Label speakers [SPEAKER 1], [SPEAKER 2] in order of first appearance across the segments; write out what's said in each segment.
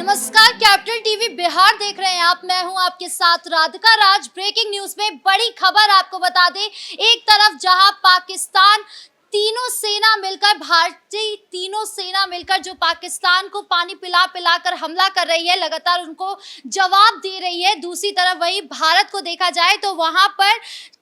[SPEAKER 1] नमस्कार, capital TV Bihar देख रहे हैं आप। मैं हूं आपके साथ राधिका राज। ब्रेकिंग न्यूज में बड़ी खबर आपको बता दें। एक तरफ जहां पाकिस्तान भारतीय तीनों सेना मिलकर जो पाकिस्तान को पानी पिला पिला कर हमला कर रही है, लगातार उनको जवाब दे रही है। दूसरी तरफ वही भारत को देखा जाए तो वहां पर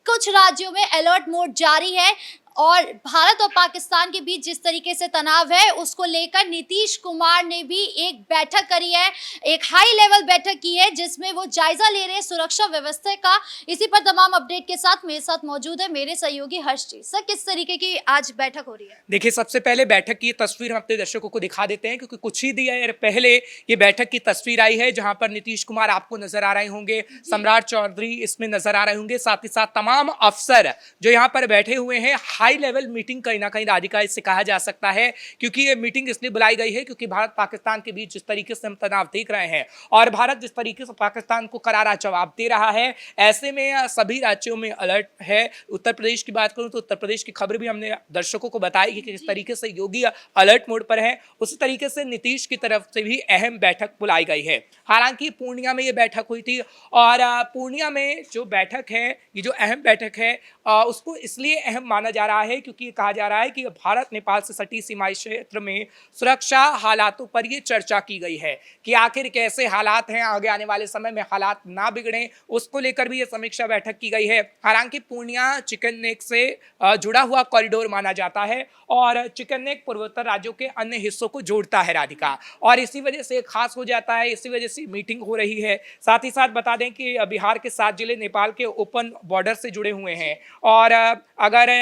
[SPEAKER 1] कुछ राज्यों में अलर्ट मोड जारी है और भारत और पाकिस्तान के बीच जिस तरीके से तनाव है उसको लेकर नीतीश कुमार ने भी एक बैठक करी है, एक हाई लेवल बैठक की है जिसमें वो जायजा ले रहे हैं सुरक्षा व्यवस्था का। इसी पर तमाम अपडेट के साथ मेरे साथ मौजूद है मेरे सहयोगी हर्षजी। सर, किस तरीके की आज बैठक हो रही है?
[SPEAKER 2] देखिए, सबसे पहले बैठक की तस्वीर हम अपने दर्शकों को दिखा देते हैं, क्योंकि कुछ ही देर पहले ये बैठक की तस्वीर आई है जहां पर नीतीश कुमार आपको नजर आ रहे होंगे, सम्राट चौधरी इसमें नजर आ रहे होंगे, साथ ही साथ तमाम अफसर जो यहाँ पर बैठे हुए हैं। हाई लेवल मीटिंग कहीं ना कहीं राधिका इससे कहा जा सकता है, क्योंकि ये मीटिंग इसलिए बुलाई गई है क्योंकि भारत पाकिस्तान के बीच जिस तरीके से हम तनाव देख रहे हैं और भारत जिस तरीके से पाकिस्तान को करारा जवाब दे रहा है, ऐसे में सभी राज्यों में अलर्ट है। उत्तर प्रदेश की बात करूं तो उत्तर प्रदेश की खबर भी हमने दर्शकों को बताई कि किस तरीके से योगी अलर्ट मोड पर है, उसी तरीके से नीतीश की तरफ से भी अहम बैठक बुलाई गई है। हालांकि पूर्णिया में ये बैठक हुई थी और पूर्णिया में जो बैठक है, ये जो अहम बैठक है, उसको इसलिए अहम माना जा रहा है क्योंकि कहा जा रहा है कि भारत नेपाल से सटी सीमाई क्षेत्र में सुरक्षा हालातों पर यह चर्चा की गई है कि आखिर कैसे हालात हैं, आगे आने वाले समय में हालात ना बिगड़े, उसको लेकर भी यह समीक्षा बैठक की गई है। हालांकि पूर्णिया चिकन नेक से जुड़ा हुआ कॉरिडोर माना जाता है और चिकन नेक पूर्वोत्तर राज्यों के अन्य हिस्सों को जोड़ता है राधिका, और इसी वजह से खास हो जाता है, इसी वजह से मीटिंग हो रही है। साथ ही साथ बता दें कि बिहार के 7 जिले नेपाल के ओपन बॉर्डर से जुड़े हुए हैं और अगर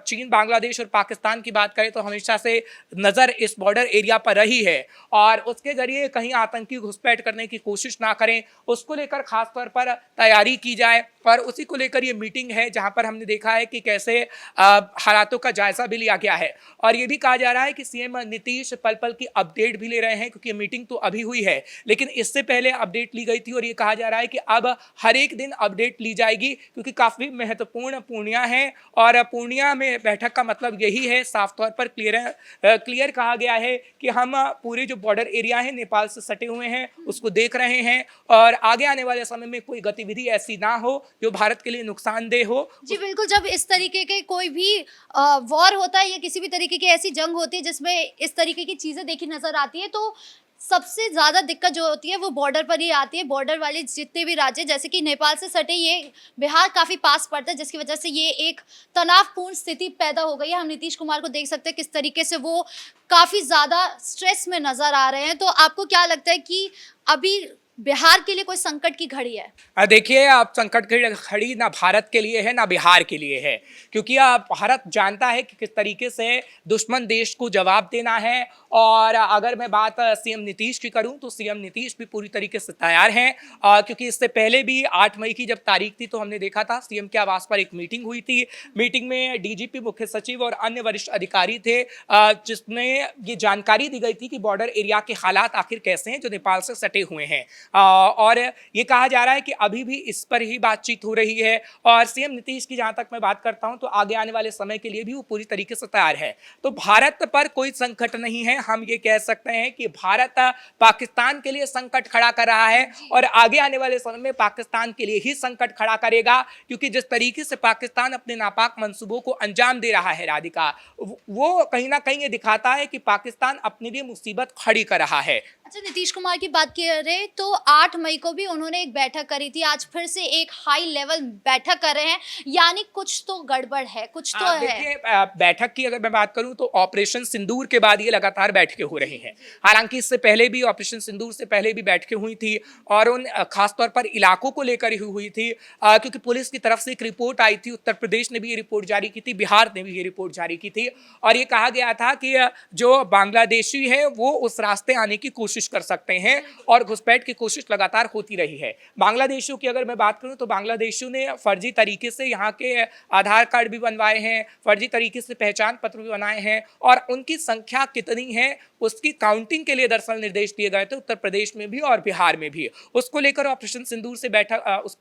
[SPEAKER 2] चीन, बांग्लादेश और पाकिस्तान की बात करें तो हमेशा से नजर इस बॉर्डर एरिया पर रही है और उसके जरिए कहीं आतंकी घुसपैठ करने की कोशिश ना करें, उसको लेकर खास तौर पर तैयारी की जाए। और उसी को लेकर ये मीटिंग है जहां पर हमने देखा है कि कैसे हालातों का जायजा भी लिया गया है और ये भी कहा जा रहा है कि सीएम नीतीश पल पल की अपडेट भी ले रहे हैं, क्योंकि मीटिंग तो अभी हुई है लेकिन इससे पहले अपडेट ली गई थी और ये कहा जा रहा है कि अब हर एक दिन अपडेट ली जाएगी, क्योंकि काफी महत्वपूर्ण पूर्णिया है और पूर्णिया में बैठक का मतलब यही है, साफ तौर पर क्लियर कहा गया है कि हम पूरे जो बॉर्डर एरिया है नेपाल से सटे हुए हैं उसको देख रहे हैं और आगे आने वाले समय में कोई गतिविधि ऐसी ना हो जो भारत के लिए नुकसानदेह हो।
[SPEAKER 1] जी बिल्कुल, जब इस तरीके के कोई भी वॉर होता है या किसी भी तरीके की ऐसी जंग होती है जिसमें इस तरीके की चीजें देखी नजर आती है, तो सबसे ज्यादा दिक्कत जो होती है वो बॉर्डर पर ही आती है। बॉर्डर वाले जितने भी राज्य, जैसे कि नेपाल से सटे ये बिहार काफी पास पड़ता है, जिसकी वजह से ये एक तनावपूर्ण स्थिति पैदा हो गई है। हम नीतीश कुमार को देख सकते हैं किस तरीके से वो काफी ज्यादा स्ट्रेस में नजर आ रहे हैं। तो आपको क्या लगता है कि अभी बिहार के लिए कोई संकट की घड़ी है?
[SPEAKER 2] देखिए, आप संकट की घड़ी ना भारत के लिए है ना बिहार के लिए है, क्योंकि भारत जानता है कि किस तरीके से दुश्मन देश को जवाब देना है। और अगर मैं बात सीएम नीतीश की करूं तो सीएम नीतीश भी पूरी तरीके से तैयार हैं, क्योंकि इससे पहले भी 8 मई की जब तारीख थी तो हमने देखा था सीएम के आवास पर एक मीटिंग हुई थी। मीटिंग में डीजीपी, मुख्य सचिव और अन्य वरिष्ठ अधिकारी थे, जिसमें ये जानकारी दी गई थी कि बॉर्डर एरिया के हालात आखिर कैसे हैं जो नेपाल से सटे हुए हैं। और ये कहा जा रहा है कि अभी भी इस पर ही बातचीत हो रही है और सीएम नीतीश की जहां तक मैं बात करता हूं तो आगे आने वाले समय के लिए भी वो पूरी तरीके से तैयार है। तो भारत पर कोई संकट नहीं है, हम ये कह सकते हैं कि भारत पाकिस्तान के लिए संकट खड़ा कर रहा है और आगे आने वाले समय में पाकिस्तान के लिए ही संकट खड़ा करेगा, क्योंकि जिस तरीके से पाकिस्तान अपने नापाक मंसूबों को अंजाम दे रहा है राधिका, वो कहीं ना कहीं ये दिखाता है कि पाकिस्तान अपने लिए मुसीबत खड़ी कर रहा है।
[SPEAKER 1] अच्छा, नीतीश कुमार की बात करें तो 8 मई को भी उन्होंने एक बैठक करी थी, आज फिर से एक हाई लेवल बैठक कर रहे हैं, यानी कुछ तो गड़बड़ है, कुछ तो है।
[SPEAKER 2] देखिए, बैठक की अगर मैं बात करूं तो ऑपरेशन सिंदूर के बाद ये लगातार बैठकें हो रही हैं। हालांकि इससे पहले भी, ऑपरेशन सिंदूर से पहले भी बैठकें हुई थी और उन खासतौर पर इलाकों को लेकर ही हुई थी, क्योंकि पुलिस की तरफ से एक रिपोर्ट आई थी, उत्तर प्रदेश ने भी ये रिपोर्ट जारी की थी, बिहार ने भी ये रिपोर्ट जारी की थी और ये कहा गया था कि जो बांग्लादेशी है वो उस रास्ते आने की कोशिश कर सकते हैं और घुसपैठ की कोशिश लगातार होती रही है। बांग्लादेशियों की अगर मैं बात करूं तो बांग्लादेशियों ने फर्जी तरीके से यहाँ के आधार कार्ड भी बनवाए हैं, फर्जी तरीके से पहचान पत्र भी बनाए हैं, और उनकी संख्या कितनी है उसकी काउंटिंग के लिए दरअसल निर्देश दिए गए थे उत्तर प्रदेश में भी और बिहार में भी। उसको लेकर ऑपरेशन सिंदूर से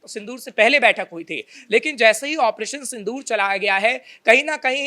[SPEAKER 2] सिंदूर से पहले बैठक हुई थी, लेकिन जैसे ही ऑपरेशन सिंदूर चलाया गया है, कहीं ना कहीं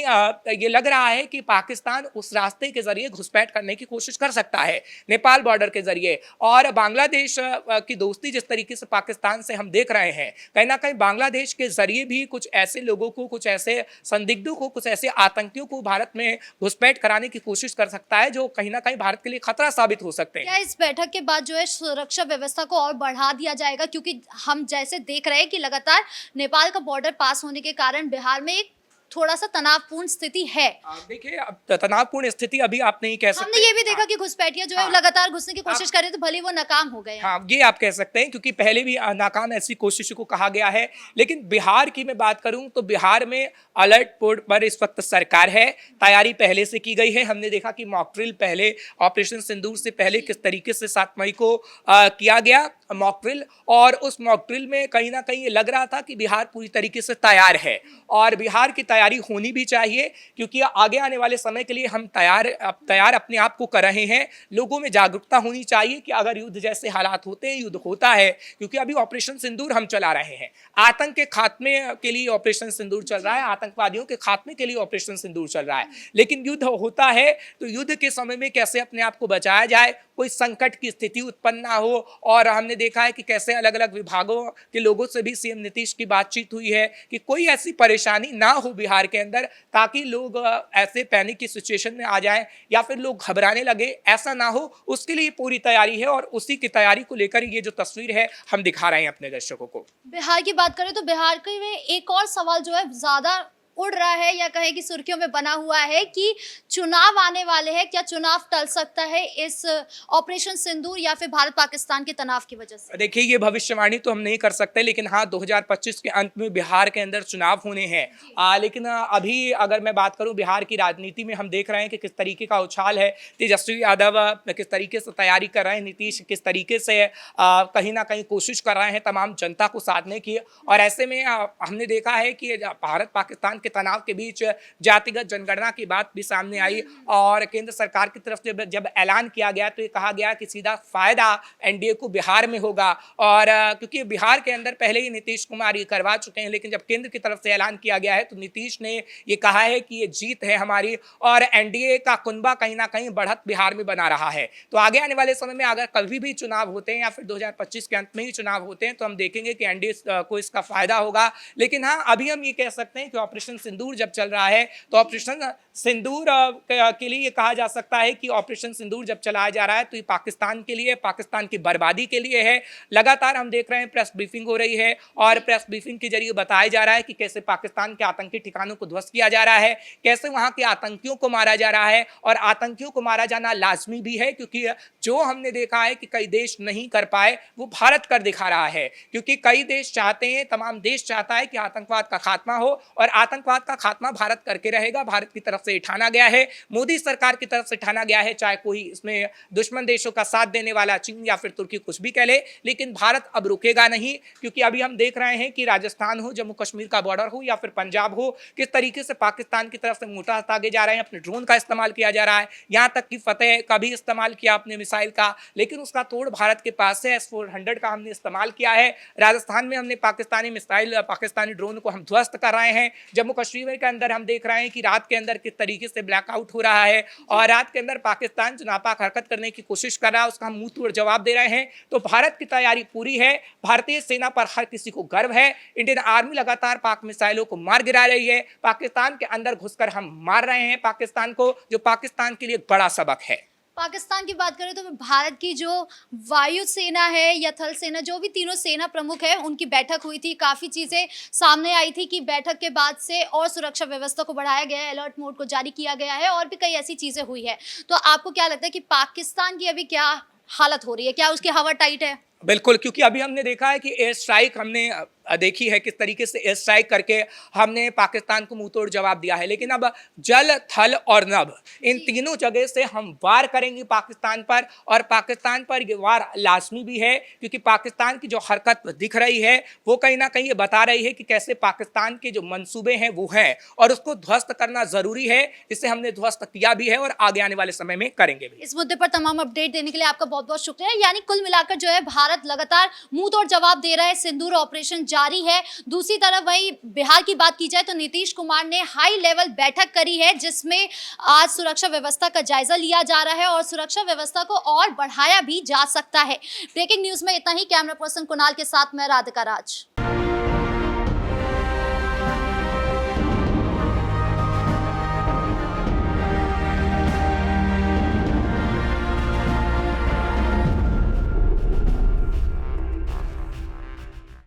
[SPEAKER 2] ये लग रहा है कि पाकिस्तान उस रास्ते के जरिए घुसपैठ करने की कोशिश कर सकता है, नेपाल बॉर्डर के जरिए। और बांग्लादेश की दोस्ती जिस तरीके से पाकिस्तान से हम देख रहे हैं, कहीं ना कहीं बांग्लादेश के जरिए भी कुछ ऐसे लोगों को, कुछ ऐसे संदिग्धों को, कुछ ऐसे आतंकियों को भारत में घुसपैठ कराने की कोशिश कर सकता है, जो कहीं ना कहीं भारत के लिए खतरा साबित हो सकते हैं।
[SPEAKER 1] क्या इस बैठक के बाद जो है सुरक्षा व्यवस्था को और बढ़ा दिया जाएगा, क्योंकि हम जैसे देख रहे हैं कि लगातार नेपाल का बॉर्डर पास होने के कारण बिहार में एक थोड़ा सा तनावपूर्ण स्थिति है।
[SPEAKER 2] देखिए, अब तनावपूर्ण स्थिति अभी आप नहीं कह सकते।
[SPEAKER 1] हमने ये भी देखा कि घुसपैठिया जो है
[SPEAKER 2] हाँ।
[SPEAKER 1] लगातार घुसने की कोशिश कर रहे थे, भले वो नाकाम हो गए।
[SPEAKER 2] हाँ, ये आप कह सकते हैं, क्योंकि पहले भी नाकाम ऐसी कोशिशों को कहा गया है। लेकिन बिहार की मैं बात करूं तो बिहार में अलर्ट मोड पर इस वक्त सरकार है, तैयारी पहले से की गई है। हमने देखा कि मॉक ड्रिल पहले ऑपरेशन सिंदूर से पहले किस तरीके से 7 मई को किया गया मॉक ड्रिल, और उस मॉक ड्रिल में कहीं ना कहीं ये लग रहा था कि बिहार पूरी तरीके से तैयार है, और बिहार की तैयारी होनी भी चाहिए, क्योंकि आगे आने वाले समय के लिए हम तैयार अपने आप को कर रहे हैं। लोगों में जागरूकता होनी चाहिए कि अगर युद्ध जैसे हालात होते हैं, युद्ध होता है, क्योंकि अभी ऑपरेशन सिंदूर हम चला रहे हैं, आतंक के खात्मे के लिए ऑपरेशन सिंदूर चल रहा है, आतंकवादियों के खात्मे के लिए ऑपरेशन सिंदूर चल रहा है। लेकिन युद्ध होता है तो युद्ध के समय में कैसे अपने आप को बचाया जाए, कोई संकट की स्थिति उत्पन्न ना हो। और हमने देखा है कि कैसे अलग अलग विभागों के लोगों से भी सीएम नीतीश की बातचीत हुई है कि कोई ऐसी परेशानी ना हो बिहार के अंदर, ताकि लोग ऐसे पैनिक की सिचुएशन में आ जाएं या फिर लोग घबराने लगे, ऐसा ना हो, उसके लिए पूरी तैयारी है। और उसी की तैयारी को लेकर ये जो तस्वीर है हम दिखा रहे हैं अपने दर्शकों को।
[SPEAKER 1] बिहार की बात करें तो बिहार के में एक और सवाल जो है ज्यादा उड़ रहा है, या कहें कि सुर्खियों में बना हुआ है कि चुनाव आने वाले हैं, क्या चुनाव टल सकता है इस ऑपरेशन सिंदूर या फिर भारत पाकिस्तान के तनाव की वजह से?
[SPEAKER 2] देखिए, ये भविष्यवाणी तो हम नहीं कर सकते, लेकिन हाँ, 2025 के अंत में बिहार के अंदर चुनाव होने हैं। लेकिन अभी अगर मैं बात करूं बिहार की राजनीति में, हम देख रहे हैं कि किस तरीके का उछाल है। तेजस्वी यादव किस तरीके से तैयारी कर रहे हैं, नीतीश किस तरीके से कहीं ना कहीं कोशिश कर रहे हैं तमाम जनता को साधने की। और ऐसे में हमने देखा है कि भारत पाकिस्तान के तनाव के बीच जातिगत जनगणना की बात भी सामने आई, और केंद्र सरकार की तरफ से जब ऐलान किया गया तो ये कहा गया कि सीधा फायदा एनडीए को बिहार में होगा। और क्योंकि बिहार के अंदर पहले ही नीतीश कुमार ये करवा चुके हैं, लेकिन जब केंद्र की तरफ से ऐलान किया गया है तो नीतीश ने ये कहा है कि ये जीत है हमारी, और एनडीए का कुनबा कहीं ना कहीं बढ़त बिहार में बना रहा है। तो आगे आने वाले समय में अगर कभी भी चुनाव होते हैं या फिर 2025 के अंत में ही चुनाव होते हैं, तो हम देखेंगे कि एनडीए को इसका फायदा होगा। लेकिन हाँ, अभी हम ये कह सकते हैं कि ऑपरेशन सिंदूर जब चल रहा है तो ऑपरेशन सिंदूर के लिए ये कहा जा सकता है कि ऑपरेशन सिंदूर जब चलाया जा रहा है तो ये पाकिस्तान के लिए, पाकिस्तान की बर्बादी के लिए है। लगातार हम देख रहे हैं प्रेस ब्रीफिंग हो रही है, और प्रेस ब्रीफिंग के जरिए बताया जा रहा है कि कैसे पाकिस्तान के आतंकी ठिकानों को ध्वस्त किया जा रहा है, कैसे वहां के आतंकियों को मारा जा रहा है। और आतंकियों को मारा जाना लाजमी भी है, क्योंकि जो हमने देखा है कि कई देश नहीं कर पाए वो भारत कर दिखा रहा है, क्योंकि कई देश चाहते हैं, तमाम देश चाहता है कि आतंकवाद का खात्मा हो, और आतंकवाद का खात्मा भारत करके रहेगा। भारत की तरफ से ठाना गया है, मोदी सरकार की तरफ से ठाना गया है, चाहे कोई इसमें दुश्मन देशों का साथ देने वाला चीन या फिर तुर्की कुछ भी कह ले, लेकिन भारत अब रुकेगा नहीं। क्योंकि अभी हम देख रहे हैं कि राजस्थान हो, जम्मू कश्मीर का बॉर्डर हो या फिर पंजाब हो, किस तरीके से पाकिस्तान की तरफ से मोर्टार दागे जा रहे हैं, अपने ड्रोन का इस्तेमाल किया जा रहा है, यहाँ तक कि फतेह का भी इस्तेमाल किया अपने मिसाइल का, लेकिन उसका तोड़ भारत के पास है। S-400 का हमने इस्तेमाल किया है, राजस्थान में हमने पाकिस्तानी मिसाइल, पाकिस्तानी ड्रोन को हम ध्वस्त कर रहे हैं। जम्मू कश्मीर के अंदर हम देख रहे हैं कि रात के अंदर किस तरीके से ब्लैकआउट हो रहा है, और रात के अंदर पाकिस्तान जो नापाक हरकत करने की कोशिश कर रहा है उसका हम मुंह तोड़ जवाब दे रहे हैं। तो भारत की तैयारी पूरी है, भारतीय सेना पर हर किसी को गर्व है। इंडियन आर्मी लगातार पाक मिसाइलों को मार गिरा रही है, पाकिस्तान के अंदर घुसकर हम मार रहे हैं पाकिस्तान को, जो पाकिस्तान के लिए एक बड़ा सबक है।
[SPEAKER 1] पाकिस्तान की बात करें तो भारत की जो वायु सेना है या थल सेना, जो भी तीनों सेना प्रमुख है, उनकी बैठक हुई थी। काफ़ी चीज़ें सामने आई थी कि बैठक के बाद से और सुरक्षा व्यवस्था को बढ़ाया गया है, अलर्ट मोड को जारी किया गया है, और भी कई ऐसी चीज़ें हुई है। तो आपको क्या लगता है कि पाकिस्तान की अभी क्या हालत हो रही है, क्या उसकी हवा टाइट है?
[SPEAKER 2] बिल्कुल, क्योंकि अभी हमने देखा है कि एयर स्ट्राइक हमने देखी है किस तरीके से एयर स्ट्राइक करके हमने पाकिस्तान को मुंहतोड़ जवाब दिया है, लेकिन अब जल, थल और नभ इन तीनों जगह से हम वार करेंगे पाकिस्तान पर, और पाकिस्तान पर ये वार लाजमी भी है, क्योंकि पाकिस्तान की जो हरकत दिख रही है वो कहीं ना कहीं ये बता रही है कि कैसे पाकिस्तान के जो मंसूबे हैं वो हैं, और उसको ध्वस्त करना जरूरी है। इसे हमने ध्वस्त किया भी है और आगे आने वाले समय में करेंगे भी।
[SPEAKER 1] इस मुद्दे पर तमाम अपडेट देने के लिए आपका बहुत बहुत शुक्रिया। यानी कुल मिलाकर जो है भारत लगातार मुंह तोड़ जवाब दे रहा है, सिंदूर ऑपरेशन जारी है। दूसरी तरफ वही बिहार की बात की जाए तो नीतीश कुमार ने हाई लेवल बैठक करी है, जिसमें आज सुरक्षा व्यवस्था का जायजा लिया जा रहा है और सुरक्षा व्यवस्था को और बढ़ाया भी जा सकता है। ब्रेकिंग न्यूज में इतना ही। कैमरा पर्सन कुणाल के साथ मैं राधिका राज।